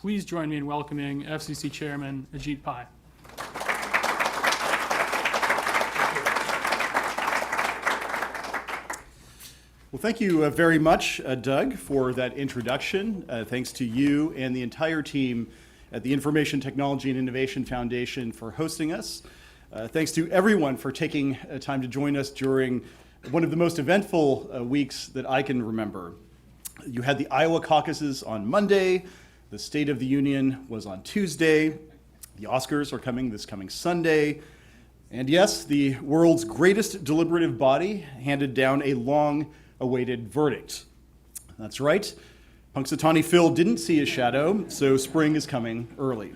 please join me in welcoming FCC Chairman Ajit Pai. Well, thank you very much, Doug, for that introduction. Thanks to you and the entire team at the Information Technology and Innovation Foundation for hosting us. Thanks to everyone for taking time to join us during one of the most eventful weeks that I can remember. You had the Iowa caucuses on Monday, the State of the Union was on Tuesday, the Oscars are coming this coming Sunday, and yes, the world's greatest deliberative body handed down a long-awaited verdict. That's right, Punxsutawney Phil didn't see his shadow, so spring is coming early.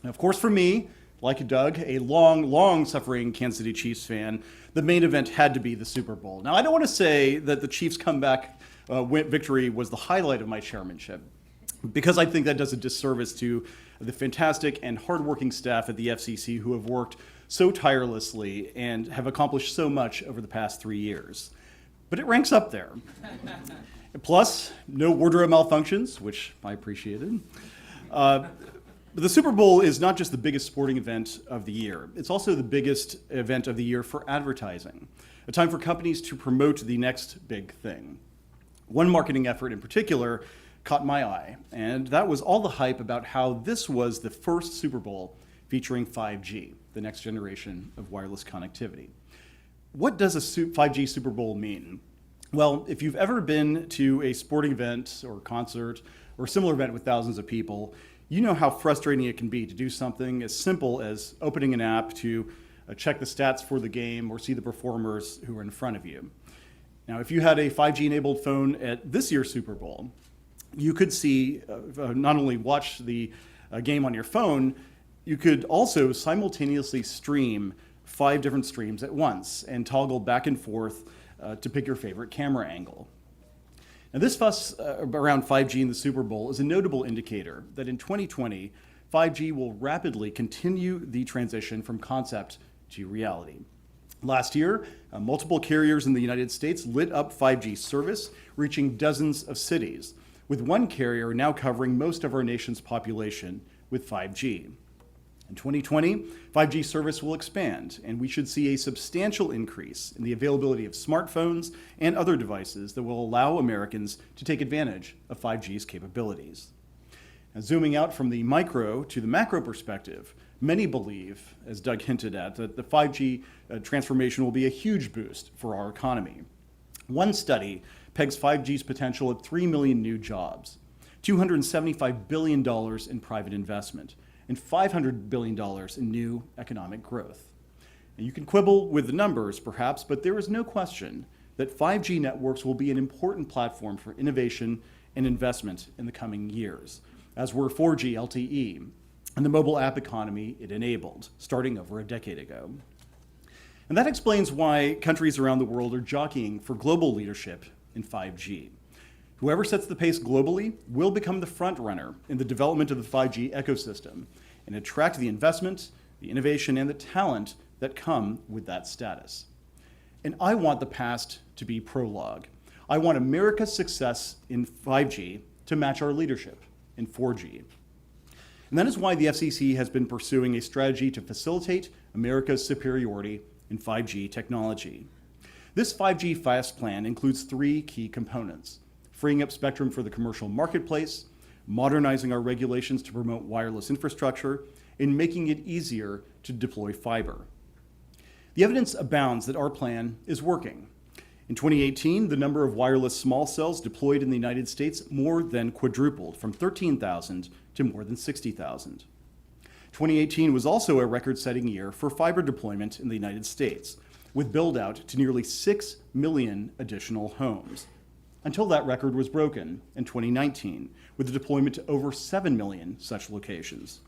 Now, of course, for me, like Doug, a long-suffering Kansas City Chiefs fan, the main event had to be the Super Bowl. Now, I don't want to say that the Chiefs' comeback victory was the highlight of my chairmanship, because I think that does a disservice to the fantastic and hardworking staff at the FCC who have worked so tirelessly and have accomplished so much over the past 3 years. But it ranks up there. Plus, no wardrobe malfunctions, which I appreciated. But the Super Bowl is not just the biggest sporting event of the year. It's also the biggest event of the year for advertising, a time for companies to promote the next big thing. One marketing effort in particular caught my eye, and that was all the hype about how this was the first Super Bowl featuring 5G, the next generation of wireless connectivity. What does a 5G Super Bowl mean? Well, if you've ever been to a sporting event or concert or similar event with thousands of people, you know how frustrating it can be to do something as simple as opening an app to check the stats for the game or see the performers who are in front of you. Now, if you had a 5G-enabled phone at this year's Super Bowl, you could see, not only watch the game on your phone, you could also simultaneously stream 5 different streams at once and toggle back and forth to pick your favorite camera angle. Now, this fuss around 5G in the Super Bowl is a notable indicator that in 2020, 5G will rapidly continue the transition from concept to reality. Last year, multiple carriers in the United States lit up 5G service, reaching dozens of cities, with one carrier now covering most of our nation's population with 5G. In 2020, 5G service will expand, and we should see a substantial increase in the availability of smartphones and other devices that will allow Americans to take advantage of 5G's capabilities. Now, zooming out from the micro to the macro perspective, many believe, as Doug hinted at, that the 5G transformation will be a huge boost for our economy. One study pegs 5G's potential at 3 million new jobs, $275 billion in private investment, and $500 billion in new economic growth. And you can quibble with the numbers, perhaps, but there is no question that 5G networks will be an important platform for innovation and investment in the coming years, as were 4G LTE and the mobile app economy it enabled, starting over a decade ago. And that explains why countries around the world are jockeying for global leadership in 5G. Whoever sets the pace globally will become the front runner in the development of the 5G ecosystem and attract the investment, the innovation, and the talent that come with that status. And I want the past to be prologue. I want America's success in 5G to match our leadership in 4G. And that is why the FCC has been pursuing a strategy to facilitate America's superiority in 5G technology. This 5G Fast Plan includes 3 key components: freeing up spectrum for the commercial marketplace, modernizing our regulations to promote wireless infrastructure, and making it easier to deploy fiber. The evidence abounds that our plan is working. In 2018, the number of wireless small cells deployed in the United States more than quadrupled, from 13,000 to more than 60,000. 2018 was also a record-setting year for fiber deployment in the United States, with build-out to nearly 6 million additional homes, until that record was broken in 2019, with the deployment to over 7 million such locations.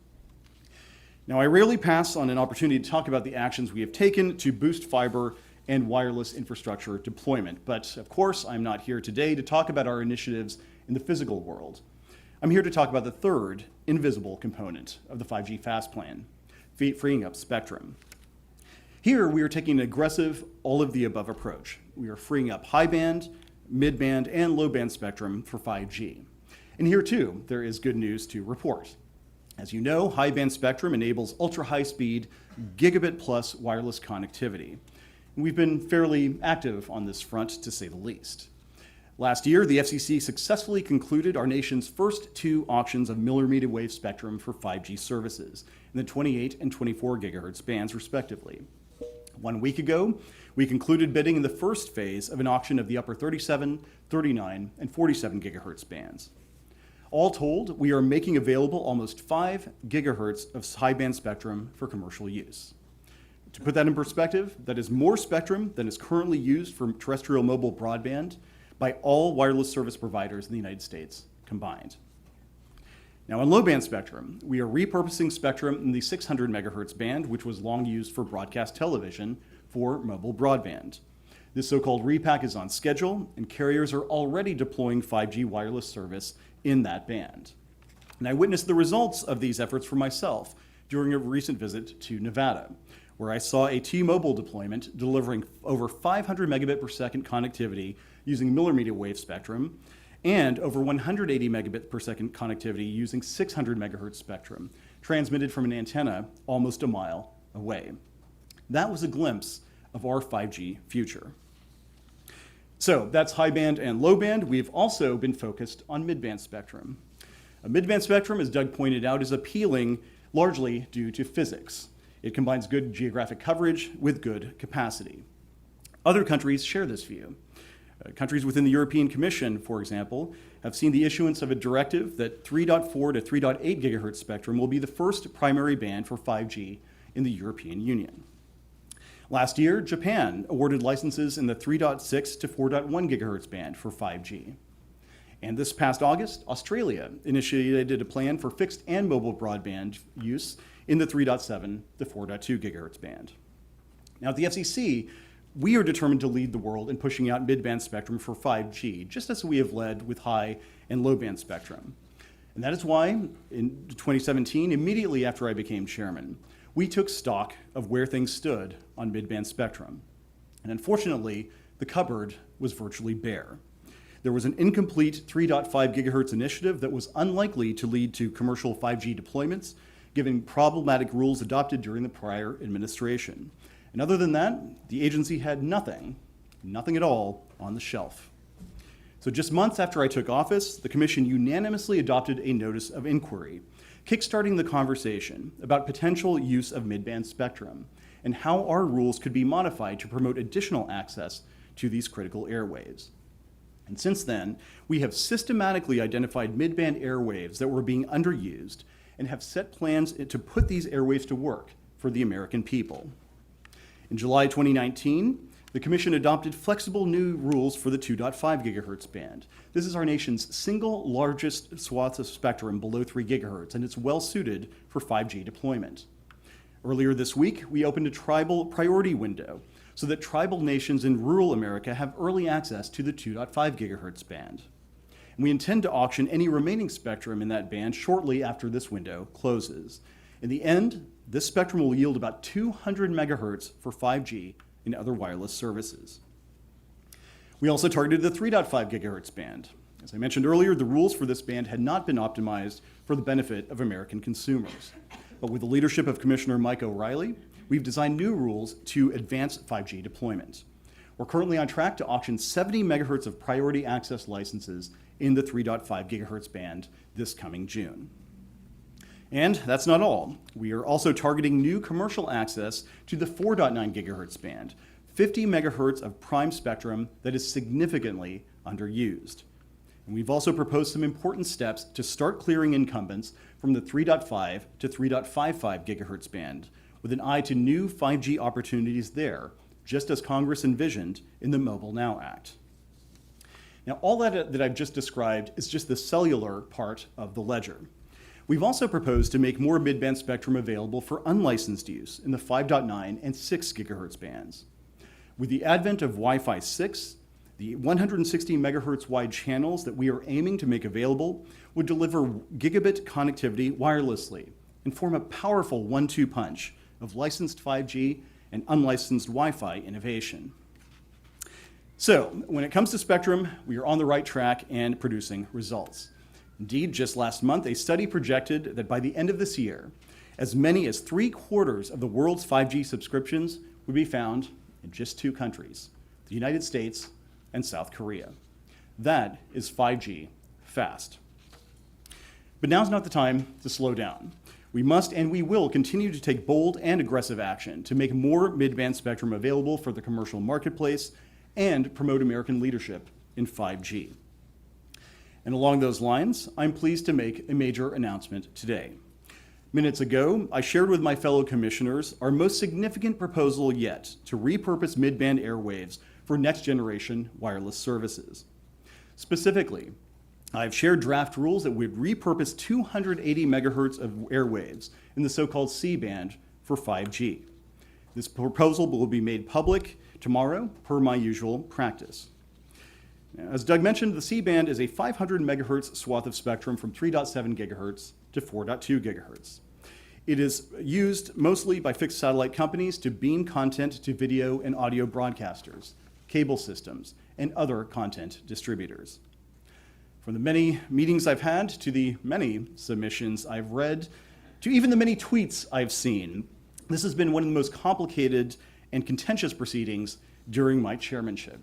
Now, I rarely pass on an opportunity to talk about the actions we have taken to boost fiber and wireless infrastructure deployment, but of course, I'm not here today to talk about our initiatives in the physical world. I'm here to talk about the third invisible component of the 5G Fast Plan, freeing up spectrum. Here, we are taking an aggressive, all-of-the-above approach. We are freeing up high-band, mid-band, and low-band spectrum for 5G. And here too, there is good news to report. As you know, high-band spectrum enables ultra-high-speed, gigabit-plus wireless connectivity. And we've been fairly active on this front, to say the least. Last year, the FCC successfully concluded our nation's first 2 auctions of millimeter wave spectrum for 5G services in the 28 and 24 gigahertz bands, respectively. 1 week ago, we concluded bidding in the first phase of an auction of the upper 37, 39, and 47 gigahertz bands. All told, we are making available almost 5 gigahertz of high-band spectrum for commercial use. To put that in perspective, that is more spectrum than is currently used for terrestrial mobile broadband by all wireless service providers in the United States combined. Now, on low-band spectrum, we are repurposing spectrum in the 600 megahertz band, which was long used for broadcast television, for mobile broadband. This so-called repack is on schedule, and carriers are already deploying 5G wireless service in that band. And I witnessed the results of these efforts for myself during a recent visit to Nevada, where I saw a T-Mobile deployment delivering over 500 megabit per second connectivity using millimeter wave spectrum, and over 180 megabit per second connectivity using 600 megahertz spectrum, transmitted from an antenna almost a mile away. That was a glimpse of our 5G future. So that's high band and low band. We've also been focused on mid-band spectrum. A mid-band spectrum, as Doug pointed out, is appealing largely due to physics. It combines good geographic coverage with good capacity. Other countries share this view. Countries within the European Commission, for example, have seen the issuance of a directive that 3.4 to 3.8 gigahertz spectrum will be the first primary band for 5G in the European Union. Last year, Japan awarded licenses in the 3.6 to 4.1 gigahertz band for 5G. And this past August, Australia initiated a plan for fixed and mobile broadband use in the 3.7 to 4.2 gigahertz band. Now, at the FCC, we are determined to lead the world in pushing out mid-band spectrum for 5G, just as we have led with high and low-band spectrum. And that is why, in 2017, immediately after I became chairman, we took stock of where things stood on mid-band spectrum. And unfortunately, the cupboard was virtually bare. There was an incomplete 3.5 gigahertz initiative that was unlikely to lead to commercial 5G deployments, given problematic rules adopted during the prior administration. And other than that, the agency had nothing at all on the shelf. So just months after I took office, the Commission unanimously adopted a notice of inquiry, kickstarting the conversation about potential use of mid-band spectrum and how our rules could be modified to promote additional access to these critical airwaves. And since then, we have systematically identified mid-band airwaves that were being underused and have set plans to put these airwaves to work for the American people. In July 2019, the Commission adopted flexible new rules for the 2.5 gigahertz band. This is our nation's single largest swath of spectrum below 3 gigahertz, and it's well suited for 5G deployment. Earlier this week, we opened a tribal priority window so that tribal nations in rural America have early access to the 2.5 gigahertz band. And we intend to auction any remaining spectrum in that band shortly after this window closes. In the end, this spectrum will yield about 200 megahertz for 5G and other wireless services. We also targeted the 3.5 gigahertz band. As I mentioned earlier, the rules for this band had not been optimized for the benefit of American consumers. But with the leadership of Commissioner Mike O'Reilly, we've designed new rules to advance 5G deployment. We're currently on track to auction 70 megahertz of priority access licenses in the 3.5 gigahertz band this coming June. And that's not all. We are also targeting new commercial access to the 4.9 gigahertz band, 50 megahertz of prime spectrum that is significantly underused. And we've also proposed some important steps to start clearing incumbents from the 3.5 to 3.55 gigahertz band, with an eye to new 5G opportunities there, just as Congress envisioned in the Mobile Now Act. Now, all that I've just described is just the cellular part of the ledger. We've also proposed to make more mid-band spectrum available for unlicensed use in the 5.9 and 6 gigahertz bands. With the advent of Wi-Fi 6, the 160 megahertz wide channels that we are aiming to make available would deliver gigabit connectivity wirelessly and form a powerful 1-2 punch of licensed 5G and unlicensed Wi-Fi innovation. So, when it comes to spectrum, we are on the right track and producing results. Indeed, just last month, a study projected that by the end of this year, as many as 3/4 of the world's 5G subscriptions would be found in just two countries, the United States and South Korea. That is 5G fast. But now's not the time to slow down. We must and we will continue to take bold and aggressive action to make more mid-band spectrum available for the commercial marketplace and promote American leadership in 5G. And along those lines, I'm pleased to make a major announcement today. Minutes ago, I shared with my fellow commissioners our most significant proposal yet to repurpose mid-band airwaves for next-generation wireless services. Specifically, I've shared draft rules that would repurpose 280 megahertz of airwaves in the so-called C-band for 5G. This proposal will be made public tomorrow, per my usual practice. As Doug mentioned, the C-band is a 500 megahertz swath of spectrum from 3.7 gigahertz to 4.2 gigahertz. It is used mostly by fixed satellite companies to beam content to video and audio broadcasters, cable systems, and other content distributors. From the many meetings I've had, to the many submissions I've read, to even the many tweets I've seen, this has been one of the most complicated and contentious proceedings during my chairmanship.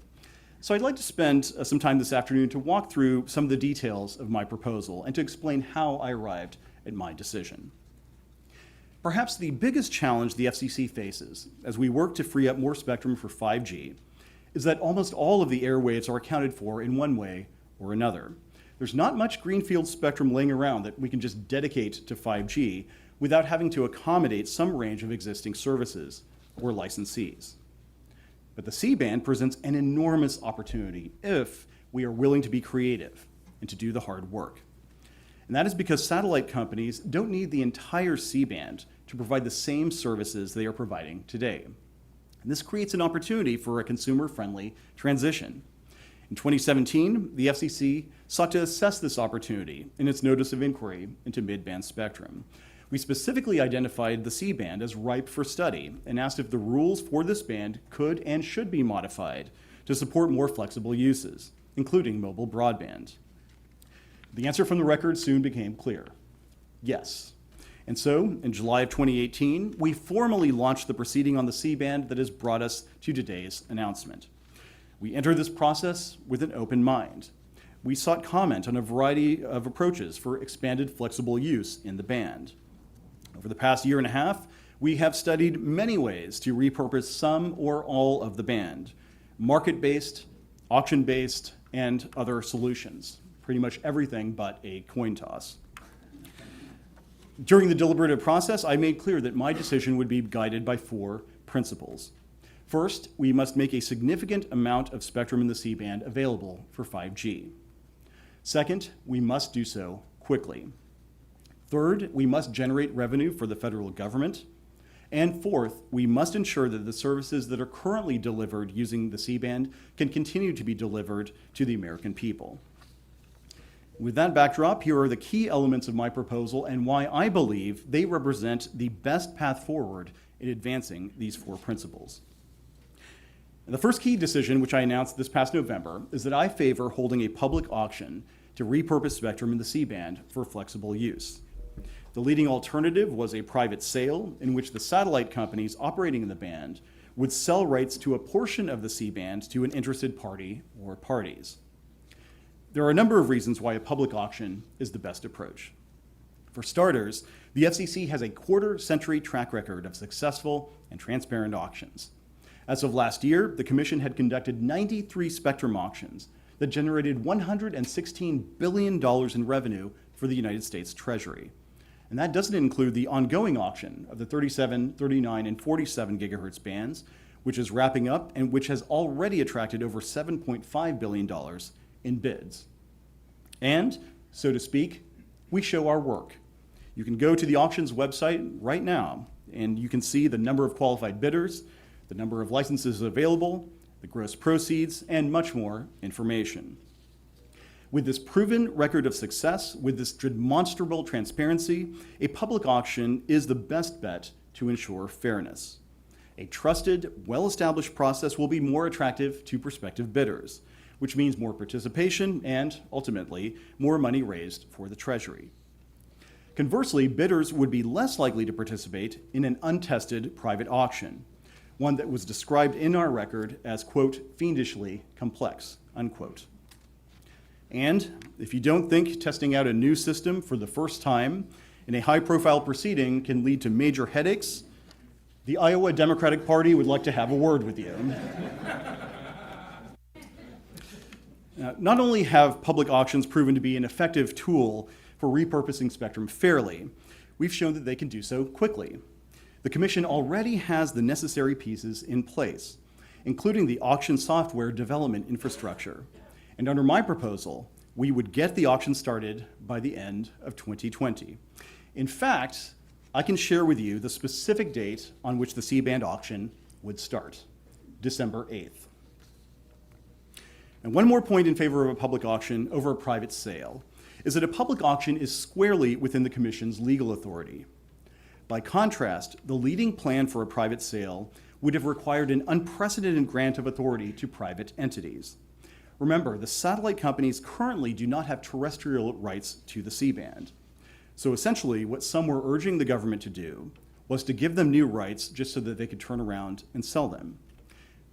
So I'd like to spend some time this afternoon to walk through some of the details of my proposal and to explain how I arrived at my decision. Perhaps the biggest challenge the FCC faces as we work to free up more spectrum for 5G is that almost all of the airwaves are accounted for in one way or another. There's not much greenfield spectrum laying around that we can just dedicate to 5G without having to accommodate some range of existing services or licensees. But the C-band presents an enormous opportunity if we are willing to be creative and to do the hard work. And that is because satellite companies don't need the entire C-band to provide the same services they are providing today. And this creates an opportunity for a consumer-friendly transition. In 2017, the FCC sought to assess this opportunity in its notice of inquiry into mid-band spectrum. We specifically identified the C-band as ripe for study and asked if the rules for this band could and should be modified to support more flexible uses, including mobile broadband. The answer from the record soon became clear: yes. And so, in July of 2018, we formally launched the proceeding on the C-band that has brought us to today's announcement. We entered this process with an open mind. We sought comment on a variety of approaches for expanded flexible use in the band. Over the past year and a half, we have studied many ways to repurpose some or all of the band: market-based, auction-based, and other solutions. Pretty much everything but a coin toss. During the deliberative process, I made clear that my decision would be guided by four principles. First, we must make a significant amount of spectrum in the C-band available for 5G. Second, we must do so quickly. Third, we must generate revenue for the federal government. And fourth, we must ensure that the services that are currently delivered using the C-band can continue to be delivered to the American people. With that backdrop, here are the key elements of my proposal and why I believe they represent the best path forward in advancing these four principles. And the first key decision, which I announced this past November, is that I favor holding a public auction to repurpose spectrum in the C-band for flexible use. The leading alternative was a private sale in which the satellite companies operating in the band would sell rights to a portion of the C-band to an interested party or parties. There are a number of reasons why a public auction is the best approach. For starters, the FCC has a quarter-century track record of successful and transparent auctions. As of last year, the Commission had conducted 93 spectrum auctions that generated $116 billion in revenue for the United States Treasury. And that doesn't include the ongoing auction of the 37, 39, and 47 gigahertz bands, which is wrapping up and which has already attracted over $7.5 billion in bids. And, so to speak, we show our work. You can go to the auctions website right now, and you can see the number of qualified bidders, the number of licenses available, the gross proceeds, and much more information. With this proven record of success, with this demonstrable transparency, a public auction is the best bet to ensure fairness. A trusted, well-established process will be more attractive to prospective bidders. which means more participation and, ultimately, more money raised for the Treasury. Conversely, bidders would be less likely to participate in an untested private auction, one that was described in our record as, quote, fiendishly complex, unquote. And if you don't think testing out a new system for the first time in a high-profile proceeding can lead to major headaches, the Iowa Democratic Party would like to have a word with you. Not only have public auctions proven to be an effective tool for repurposing spectrum fairly, we've shown that they can do so quickly. The Commission already has the necessary pieces in place, including the auction software development infrastructure. And under my proposal, we would get the auction started by the end of 2020. In fact, I can share with you the specific date on which the C-band auction would start, December 8th. And one more point in favor of a public auction over a private sale is that a public auction is squarely within the Commission's legal authority. By contrast, the leading plan for a private sale would have required an unprecedented grant of authority to private entities. Remember, the satellite companies currently do not have terrestrial rights to the C-band. So essentially, what some were urging the government to do was to give them new rights just so that they could turn around and sell them.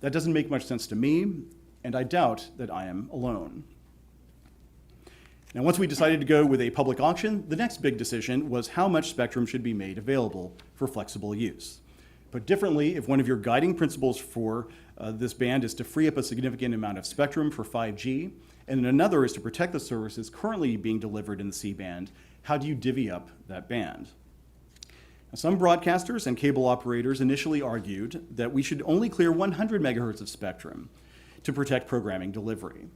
That doesn't make much sense to me, and I doubt that I am alone. Now, once we decided to go with a public auction, the next big decision was how much spectrum should be made available for flexible use. Put differently, if one of your guiding principles for this band is to free up a significant amount of spectrum for 5G, and another is to protect the services currently being delivered in the C-band, how do you divvy up that band? Now, some broadcasters and cable operators initially argued that we should only clear 100 megahertz of spectrum to protect programming delivery.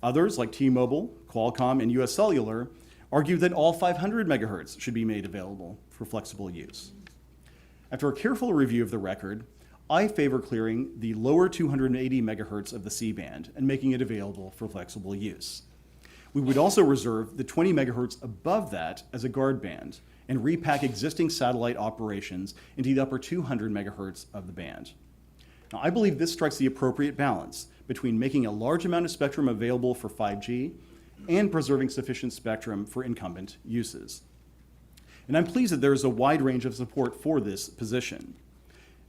Others, like T-Mobile, Qualcomm, and US Cellular, argued that all 500 megahertz should be made available for flexible use. After a careful review of the record, I favor clearing the lower 280 megahertz of the C-band and making it available for flexible use. We would also reserve the 20 megahertz above that as a guard band and repack existing satellite operations into the upper 200 megahertz of the band. Now, I believe this strikes the appropriate balance between making a large amount of spectrum available for 5G and preserving sufficient spectrum for incumbent uses. And I'm pleased that there is a wide range of support for this position.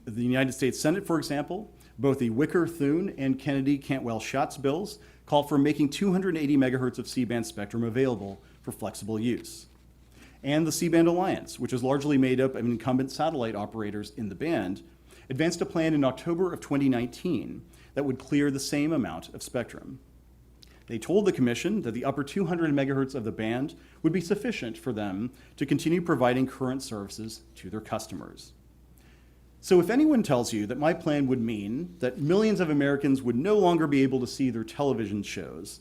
The United States Senate, for example, both the Wicker-Thune and Kennedy-Cantwell-Schatz bills call for making 280 megahertz of C-band spectrum available for flexible use. And the C-band Alliance, which is largely made up of incumbent satellite operators in the band, advanced a plan in October of 2019 that would clear the same amount of spectrum. They told the Commission that the upper 200 megahertz of the band would be sufficient for them to continue providing current services to their customers. So if anyone tells you that my plan would mean that millions of Americans would no longer be able to see their television shows,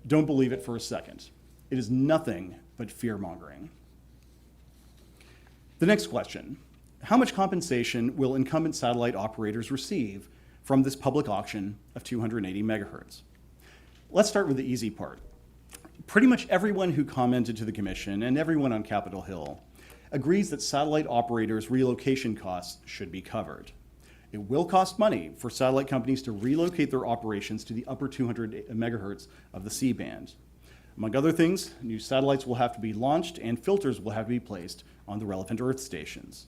don't believe it for a second. It is nothing but fear-mongering. The next question: how much compensation will incumbent satellite operators receive from this public auction of 280 megahertz? Let's start with the easy part. Pretty much everyone who commented to the Commission and everyone on Capitol Hill agrees that satellite operators' relocation costs should be covered. It will cost money for satellite companies to relocate their operations to the upper 200 megahertz of the C-band. Among other things, new satellites will have to be launched and filters will have to be placed on the relevant Earth stations.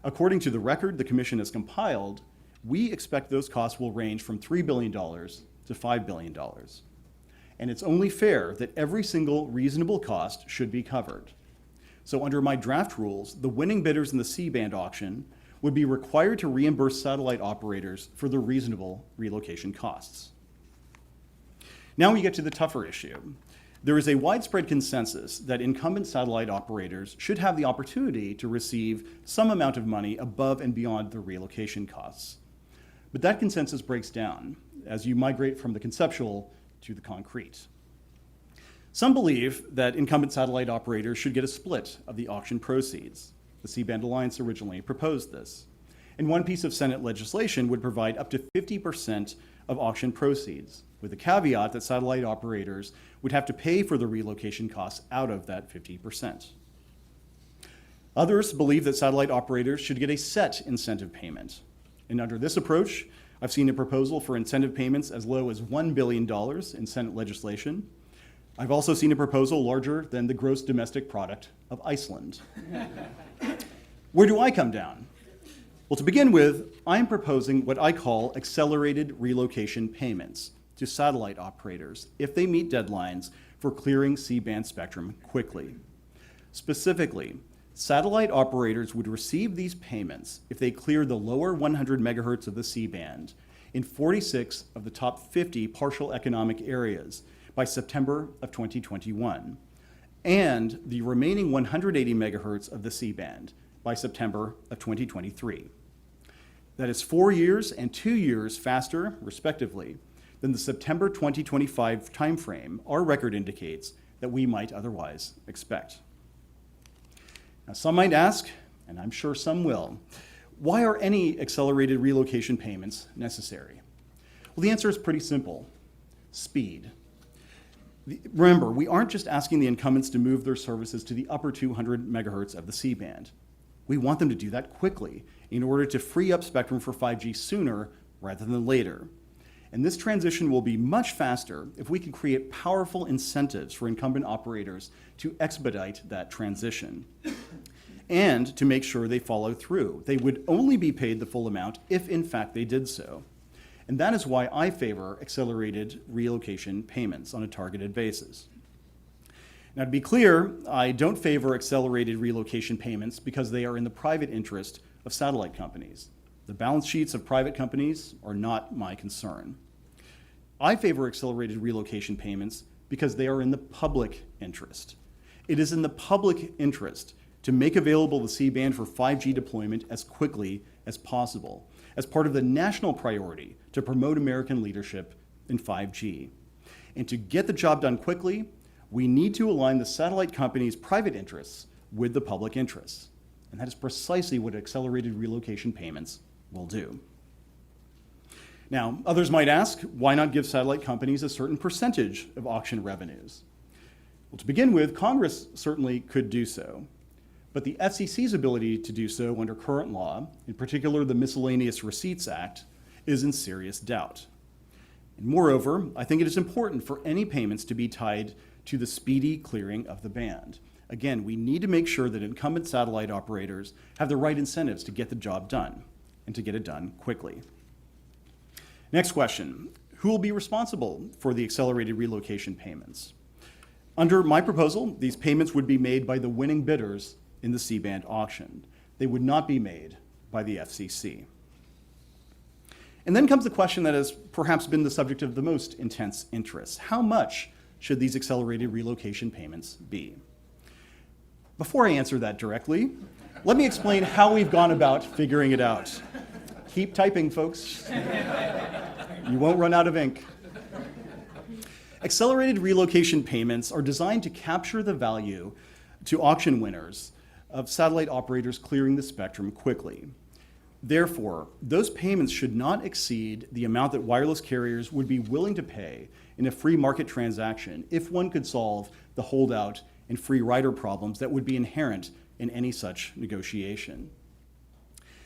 According to the record the Commission has compiled, we expect those costs will range from $3 billion to $5 billion. And it's only fair that every single reasonable cost should be covered. So under my draft rules, the winning bidders in the C-band auction would be required to reimburse satellite operators for the reasonable relocation costs. Now we get to the tougher issue. There is a widespread consensus that incumbent satellite operators should have the opportunity to receive some amount of money above and beyond the relocation costs. But that consensus breaks down as you migrate from the conceptual to the concrete. Some believe that incumbent satellite operators should get a split of the auction proceeds. The C-band Alliance originally proposed this. And one piece of Senate legislation would provide up to 50% of auction proceeds, with the caveat that satellite operators would have to pay for the relocation costs out of that 50%. Others believe that satellite operators should get a set incentive payment. And under this approach, I've seen a proposal for incentive payments as low as $1 billion in Senate legislation. I've also seen a proposal larger than the gross domestic product of Iceland. Where do I come down? Well, to begin with, I'm proposing what I call accelerated relocation payments to satellite operators if they meet deadlines for clearing C-band spectrum quickly. Specifically, satellite operators would receive these payments if they clear the lower 100 megahertz of the C-band in 46 of the top 50 partial economic areas by September of 2021, and the remaining 180 megahertz of the C-band by September of 2023. That is 4 years and 2 years faster, respectively, than the September 2025 timeframe our record indicates that we might otherwise expect. Now, some might ask, and I'm sure some will, why are any accelerated relocation payments necessary? Well, the answer is pretty simple: speed. Remember, we aren't just asking the incumbents to move their services to the upper 200 megahertz of the C-band. We want them to do that quickly in order to free up spectrum for 5G sooner rather than later. And this transition will be much faster if we can create powerful incentives for incumbent operators to expedite that transition and to make sure they follow through. They would only be paid the full amount if, in fact, they did so. And that is why I favor accelerated relocation payments on a targeted basis. Now, to be clear, I don't favor accelerated relocation payments because they are in the private interest of satellite companies. The balance sheets of private companies are not my concern. I favor accelerated relocation payments because they are in the public interest. It is in the public interest to make available the C-band for 5G deployment as quickly as possible, as part of the national priority to promote American leadership in 5G. And to get the job done quickly, we need to align the satellite companies' private interests with the public interests. And that is precisely what accelerated relocation payments will do. Now, others might ask, why not give satellite companies a certain percentage of auction revenues? Well, to begin with, Congress certainly could do so. But the FCC's ability to do so under current law, in particular the Miscellaneous Receipts Act, is in serious doubt. And moreover, I think it is important for any payments to be tied to the speedy clearing of the band. Again, we need to make sure that incumbent satellite operators have the right incentives to get the job done, and to get it done quickly. Next question, who will be responsible for the accelerated relocation payments? Under my proposal, these payments would be made by the winning bidders in the C-band auction. They would not be made by the FCC. And then comes the question that has perhaps been the subject of the most intense interest. How much should these accelerated relocation payments be? Before I answer that directly, let me explain how we've gone about figuring it out. Keep typing, folks. You won't run out of ink. Accelerated relocation payments are designed to capture the value to auction winners of satellite operators clearing the spectrum quickly. Therefore, those payments should not exceed the amount that wireless carriers would be willing to pay in a free market transaction if one could solve the holdout and free rider problems that would be inherent in any such negotiation.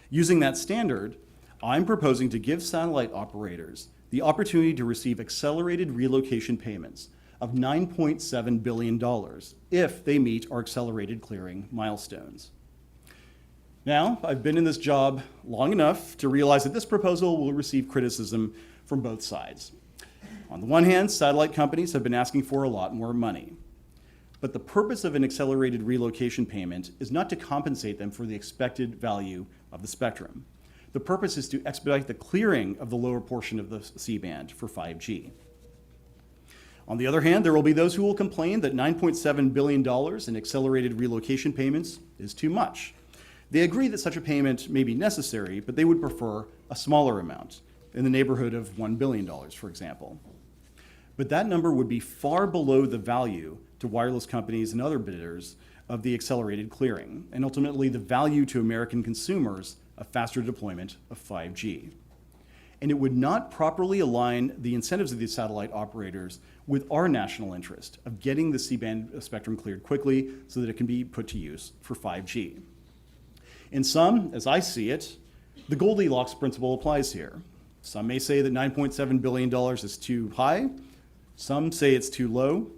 Using that standard, I'm proposing to give satellite operators the opportunity to receive accelerated relocation payments of $9.7 billion if they meet our accelerated clearing milestones. Now, I've been in this job long enough to realize that this proposal will receive criticism from both sides. On the one hand, satellite companies have been asking for a lot more money. But the purpose of an accelerated relocation payment is not to compensate them for the expected value of the spectrum. The purpose is to expedite the clearing of the lower portion of the C-band for 5G. On the other hand, there will be those who will complain that $9.7 billion in accelerated relocation payments is too much. They agree that such a payment may be necessary, but they would prefer a smaller amount, in the neighborhood of $1 billion, for example. But that number would be far below the value to wireless companies and other bidders of the accelerated clearing, and ultimately the value to American consumers of faster deployment of 5G. And it would not properly align the incentives of these satellite operators with our national interest of getting the C-band spectrum cleared quickly so that it can be put to use for 5G. In sum, as I see it, the Goldilocks principle applies here. Some may say that $9.7 billion is too high. Some say it's too low.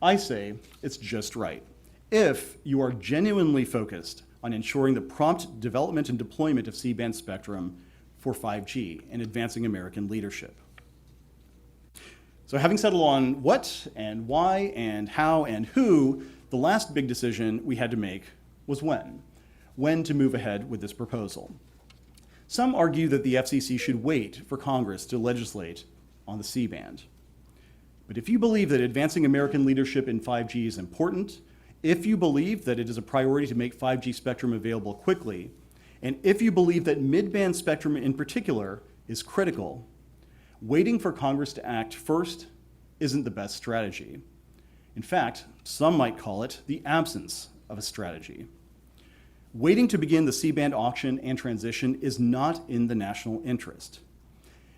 I say it's just right. If you are genuinely focused on ensuring the prompt development and deployment of C-band spectrum for 5G and advancing American leadership. So having settled on what and why and how and who, the last big decision we had to make was when to move ahead with this proposal. Some argue that the FCC should wait for Congress to legislate on the C-band. But if you believe that advancing American leadership in 5G is important, if you believe that it is a priority to make 5G spectrum available quickly, and if you believe that mid-band spectrum in particular is critical, waiting for Congress to act first isn't the best strategy. In fact, some might call it the absence of a strategy. Waiting to begin the C-band auction and transition is not in the national interest.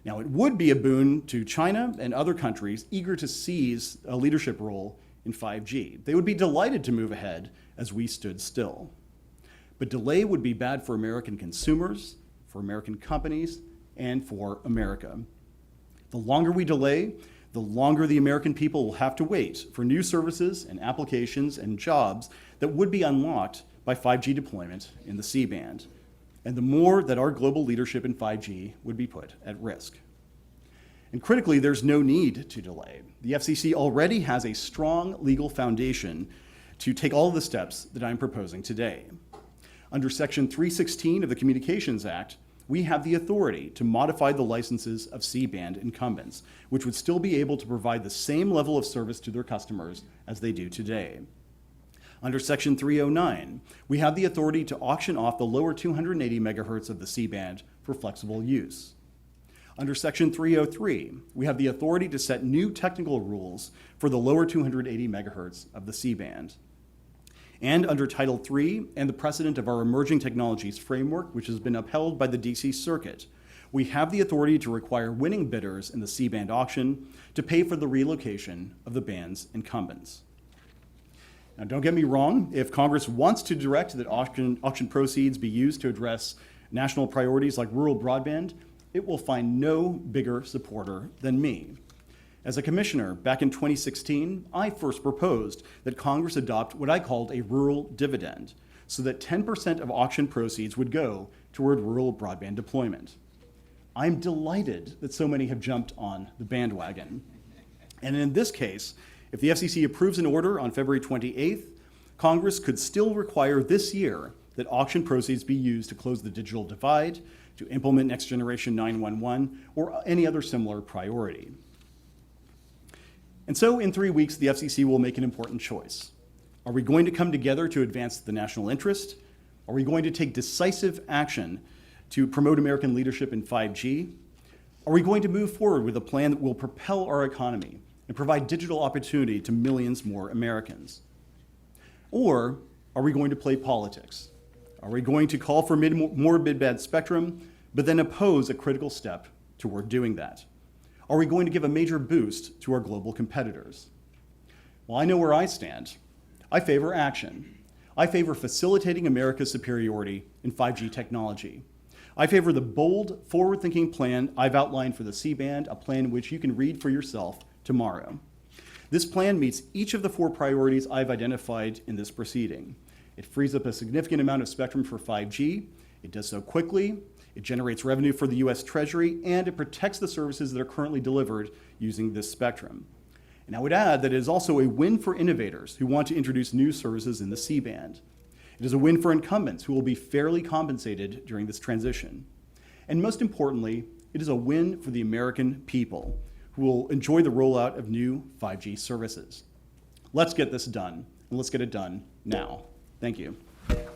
Now, it would be a boon to China and other countries eager to seize a leadership role in 5G. They would be delighted to move ahead as we stood still. But delay would be bad for American consumers, for American companies, and for America. The longer we delay, the longer the American people will have to wait for new services and applications and jobs that would be unlocked by 5G deployment in the C-band, and the more that our global leadership in 5G would be put at risk. And critically, there's no need to delay. The FCC already has a strong legal foundation to take all of the steps that I'm proposing today. Under Section 316 of the Communications Act, we have the authority to modify the licenses of C-band incumbents, which would still be able to provide the same level of service to their customers as they do today. Under Section 309, we have the authority to auction off the lower 280 megahertz of the C-band for flexible use. Under Section 303, we have the authority to set new technical rules for the lower 280 megahertz of the C-band. And under Title III and the precedent of our Emerging Technologies Framework, which has been upheld by the DC Circuit, we have the authority to require winning bidders in the C-band auction to pay for the relocation of the band's incumbents. Now, don't get me wrong, if Congress wants to direct that auction proceeds be used to address national priorities like rural broadband, it will find no bigger supporter than me. As a commissioner back in 2016, I first proposed that Congress adopt what I called a rural dividend, so that 10% of auction proceeds would go toward rural broadband deployment. I'm delighted that so many have jumped on the bandwagon. And in this case, if the FCC approves an order on February 28th, Congress could still require this year that auction proceeds be used to close the digital divide, to implement Next Generation 911, or any other similar priority. And so in 3 weeks, the FCC will make an important choice. Are we going to come together to advance the national interest? Are we going to take decisive action to promote American leadership in 5G? Are we going to move forward with a plan that will propel our economy and provide digital opportunity to millions more Americans? Or are we going to play politics? Are we going to call for more mid-band spectrum, but then oppose a critical step toward doing that? Are we going to give a major boost to our global competitors? Well, I know where I stand. I favor action. I favor facilitating America's superiority in 5G technology. I favor the bold, forward-thinking plan I've outlined for the C-band, a plan which you can read for yourself tomorrow. This plan meets each of the 4 priorities I've identified in this proceeding. It frees up a significant amount of spectrum for 5G. It does so quickly. It generates revenue for the US Treasury, and it protects the services that are currently delivered using this spectrum. And I would add that it is also a win for innovators who want to introduce new services in the C-band. It is a win for incumbents who will be fairly compensated during this transition. And most importantly, it is a win for the American people who will enjoy the rollout of new 5G services. Let's get this done, and let's get it done now. Thank you.